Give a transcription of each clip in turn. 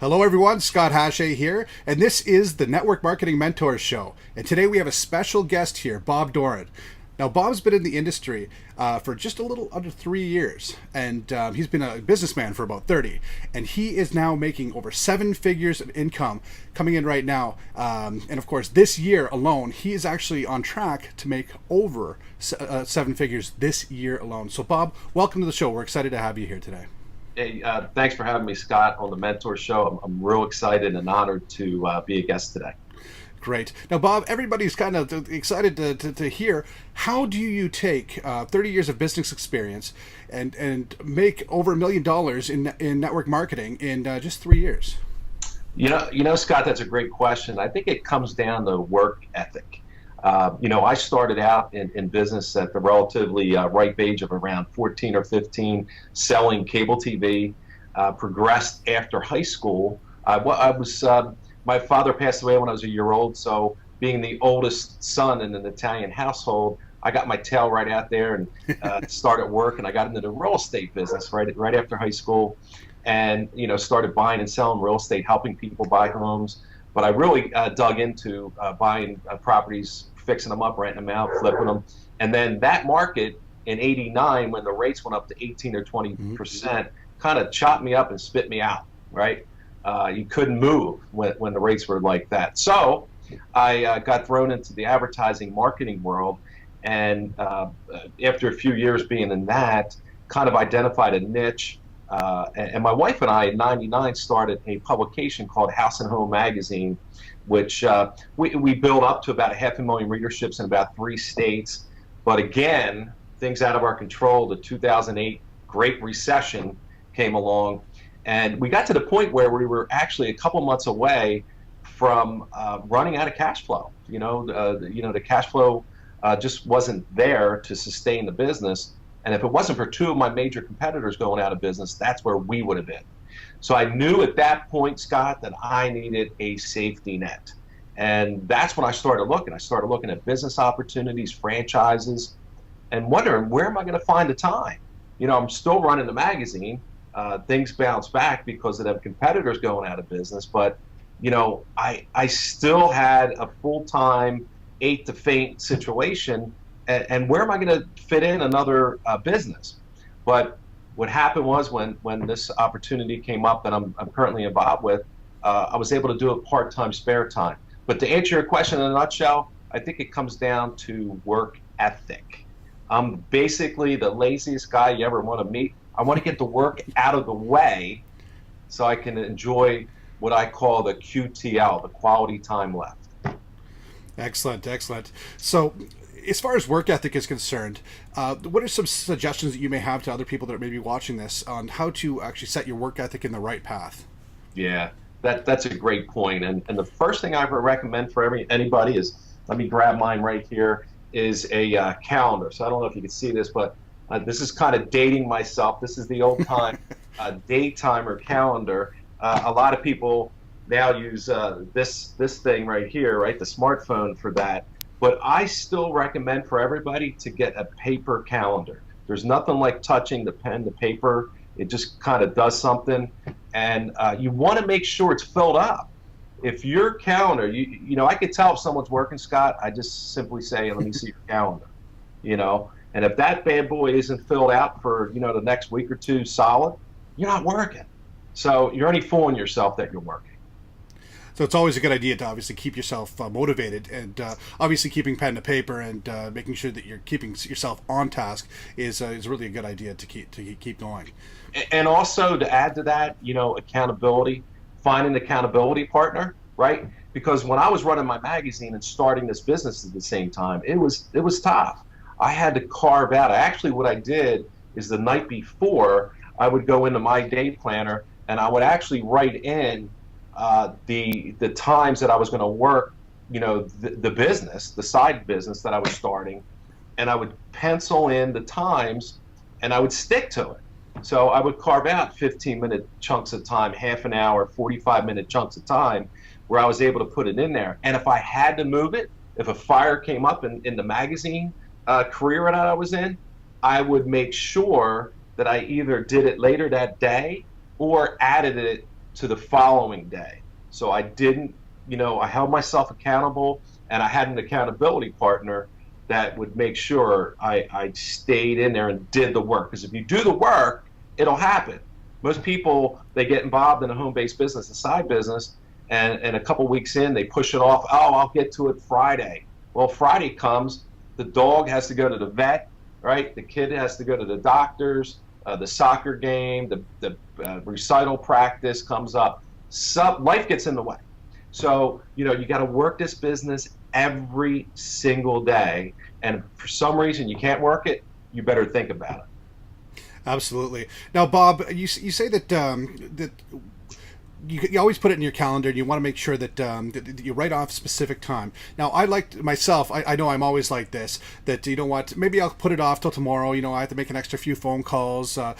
Hello, everyone. Scott Hache here, and this is the Network Marketing Mentors Show. And today we have a special guest here, Bob Doran. Now, Bob's been in the industry for just a little under 3 years, and he's been a businessman for about 30. And he is now making over 7 figures of income coming in right now. And of course, this year alone, he is actually on track to make over 7 figures this year alone. So, Bob, welcome to the show. We're excited to have you here today. Hey, thanks for having me, Scott, on the Mentor Show. I'm real excited and honored to be a guest today. Great. Now, Bob, everybody's kind of excited to hear, how do you take 30 years of business experience and make over $1 million in network marketing in just 3 years? Scott, that's a great question. I think it comes down to work ethic. I started out in business at the relatively ripe age of around 14 or 15, selling cable TV. Progressed after high school. My father passed away when I was a year old, so being the oldest son in an Italian household, I got my tail right out there and started work, and I got into the real estate business right after high school, and started buying and selling real estate, helping people buy homes. But I really dug into buying properties, fixing them up, renting them out, flipping them. And then that market in '89, when the rates went up to 18 or 20%, kind of chopped me up and spit me out, right? You couldn't move when the rates were like that. So I got thrown into the advertising marketing world. And after a few years being in that, kind of identified a niche. And my wife and I in '99 started a publication called House and Home Magazine, which we built up to about 500,000 readerships in about 3 states. But again, things out of our control. The 2008 Great Recession came along, and we got to the point where we were actually a couple months away from running out of cash flow. The cash flow just wasn't there to sustain the business. And if it wasn't for 2 of my major competitors going out of business, that's where we would have been. So I knew at that point, Scott, that I needed a safety net. And that's when I started looking. I started looking at business opportunities, franchises, and wondering, where am I going to find the time? I'm still running the magazine. Things bounce back because of them competitors going out of business. But, I still had a full-time, ate to faint situation. And where am I going to fit in another business? But what happened was when this opportunity came up that I'm currently involved with, I was able to do it part-time, spare time. But to answer your question in a nutshell, I think it comes down to work ethic. I'm basically the laziest guy you ever want to meet. I want to get the work out of the way so I can enjoy what I call the QTL, the quality time left. Excellent, excellent. So, as far as work ethic is concerned, what are some suggestions that you may have to other people that are maybe watching this on how to actually set your work ethic in the right path? Yeah, that's a great point. And the first thing I ever recommend for anybody is, let me grab mine right here, is a calendar. So I don't know if you can see this, but this is kind of dating myself. This is the old time daytimer calendar. A lot of people now use this thing right here, right, the smartphone for that. But I still recommend for everybody to get a paper calendar. There's nothing like touching the pen, the paper. It just kind of does something. And you want to make sure it's filled up. If your calendar, I could tell if someone's working, Scott. I just simply say, let me see your calendar. And if that bad boy isn't filled out for, the next week or two solid, you're not working. So you're only fooling yourself that you're working. So it's always a good idea to obviously keep yourself motivated, and obviously keeping pen to paper and making sure that you're keeping yourself on task is really a good idea to keep going. And also to add to that, accountability, find an accountability partner, right? Because when I was running my magazine and starting this business at the same time, it was tough. I had to carve out. What I did is the night before, I would go into my day planner and I would actually write in the times that I was going to work, the business, the side business that I was starting, and I would pencil in the times and I would stick to it. So I would carve out 15-minute chunks of time, half an hour, 45-minute chunks of time where I was able to put it in there. And if I had to move it, if a fire came up in the magazine career that I was in, I would make sure that I either did it later that day or added it to the following day. So I didn't, I held myself accountable, and I had an accountability partner that would make sure I stayed in there and did the work. Because if you do the work, it'll happen. Most people, they get involved in a home-based business, a side business, and a couple weeks in, they push it off. Oh, I'll get to it Friday. Well, Friday comes, the dog has to go to the vet, right? The kid has to go to the doctors, the soccer game, the recital practice comes up. Life gets in the way. So, you got to work this business every single day. And if for some reason you can't work it, you better think about it. Absolutely. Now, Bob, you say that that you always put it in your calendar, and you want to make sure that you write off specific time. Now, I like myself. I know I'm always like this. That maybe I'll put it off till tomorrow. I have to make an extra few phone calls. I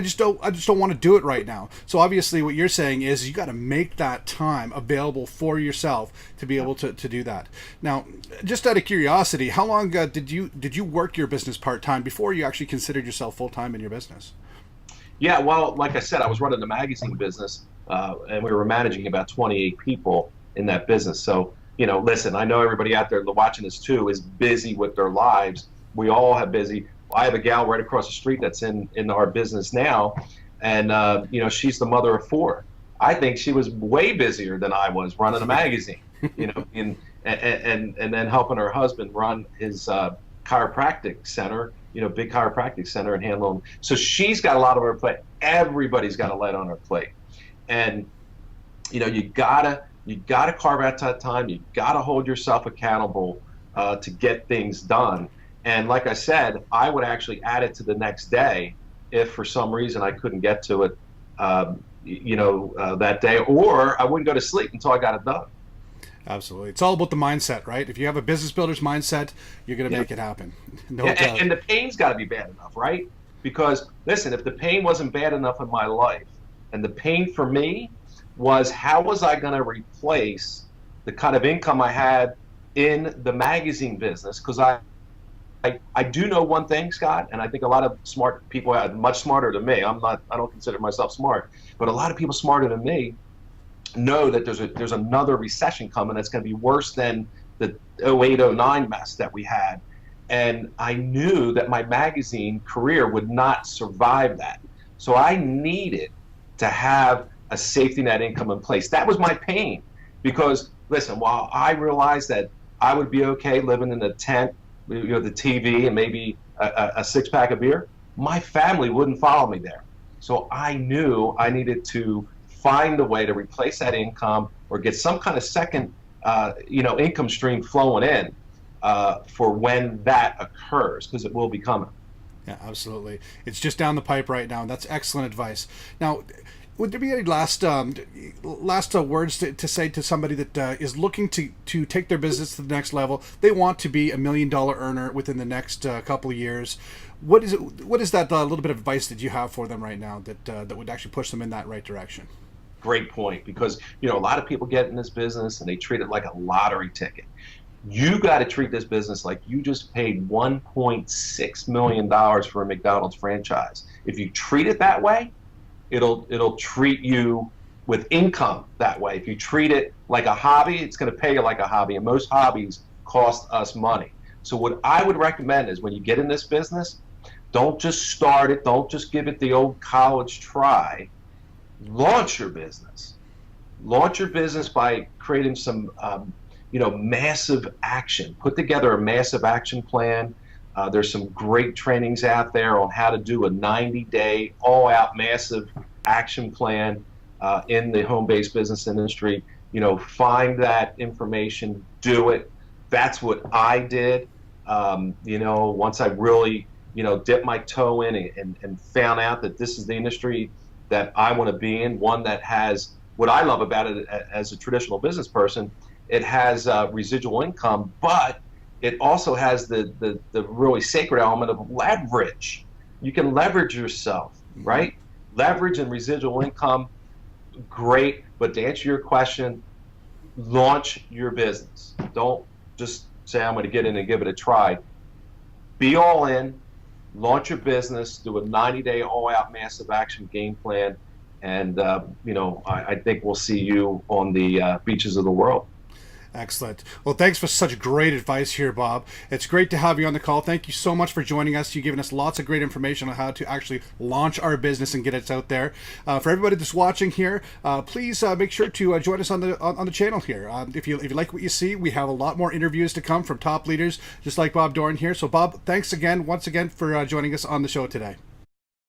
just don't want to do it right now. So obviously, what you're saying is you got to make that time available for yourself to be able to do that. Now, just out of curiosity, how long did you work your business part time before you actually considered yourself full time in your business? Yeah, well, like I said, I was running the magazine business, and we were managing about 28 people in that business. So, listen, I know everybody out there watching this too is busy with their lives. We all have busy. I have a gal right across the street that's in our business now, and she's the mother of four. I think she was way busier than I was running a magazine, and then helping her husband run his chiropractic center. Big chiropractic center and handle. So she's got a lot on her plate. Everybody's got a lot on her plate, and you gotta carve out that time. You gotta hold yourself accountable to get things done. And like I said, I would actually add it to the next day if for some reason I couldn't get to it, that day, or I wouldn't go to sleep until I got it done. Absolutely. It's all about the mindset, right? If you have a business builder's mindset, you're going to make it happen. No doubt. And the pain's got to be bad enough, right? Because, listen, if the pain wasn't bad enough in my life, and the pain for me was how was I going to replace the kind of income I had in the magazine business? Because I do know one thing, Scott, and I think a lot of smart people are much smarter than me. I don't consider myself smart, but a lot of people smarter than me know that there's another recession coming that's going to be worse than the 08-09 mess that we had. And I knew that my magazine career would not survive that. So I needed to have a safety net income in place. That was my pain. Because, listen, while I realized that I would be okay living in a tent, the TV, and maybe a six-pack of beer, my family wouldn't follow me there. So I knew I needed to find a way to replace that income or get some kind of second, income stream flowing in for when that occurs, because it will be coming. Yeah, absolutely. It's just down the pipe right now. That's excellent advice. Now, would there be any last words to say to somebody that is looking to take their business to the next level? They want to be $1 million earner within the next couple of years. What is that little bit of advice that you have for them right now that would actually push them in that right direction? Great point, because a lot of people get in this business and they treat it like a lottery ticket. You got to treat this business like you just paid $1.6 million for a McDonald's franchise. If you treat it that way, it'll treat you with income that way. If you treat it like a hobby, it's going to pay you like a hobby, and most hobbies cost us money. So what I would recommend is when you get in this business, don't just start it, don't just give it the old college try. Launch your business. Launch your business by creating some massive action. Put together a massive action plan. There's some great trainings out there on how to do a 90-day all-out massive action plan in the home-based business industry. Find that information, do it. That's what I did. Once I really, dipped my toe in and found out that this is the industry that I want to be in, one that has what I love about it as a traditional business person. It has residual income, but it also has the really sacred element of leverage. You can leverage yourself, right? Leverage and residual income, great. But to answer your question, launch your business. Don't just say, I'm going to get in and give it a try. Be all in, launch your business, do a 90-day all-out massive action game plan, And I think we'll see you on the beaches of the world. Excellent. Well, thanks for such great advice here, Bob. It's great to have you on the call. Thank you so much for joining us. You've given us lots of great information on how to actually launch our business and get it out there. For everybody that's watching here, please make sure to join us on the channel here. If you like what you see, we have a lot more interviews to come from top leaders, just like Bob Doran here. So, Bob, thanks once again for joining us on the show today.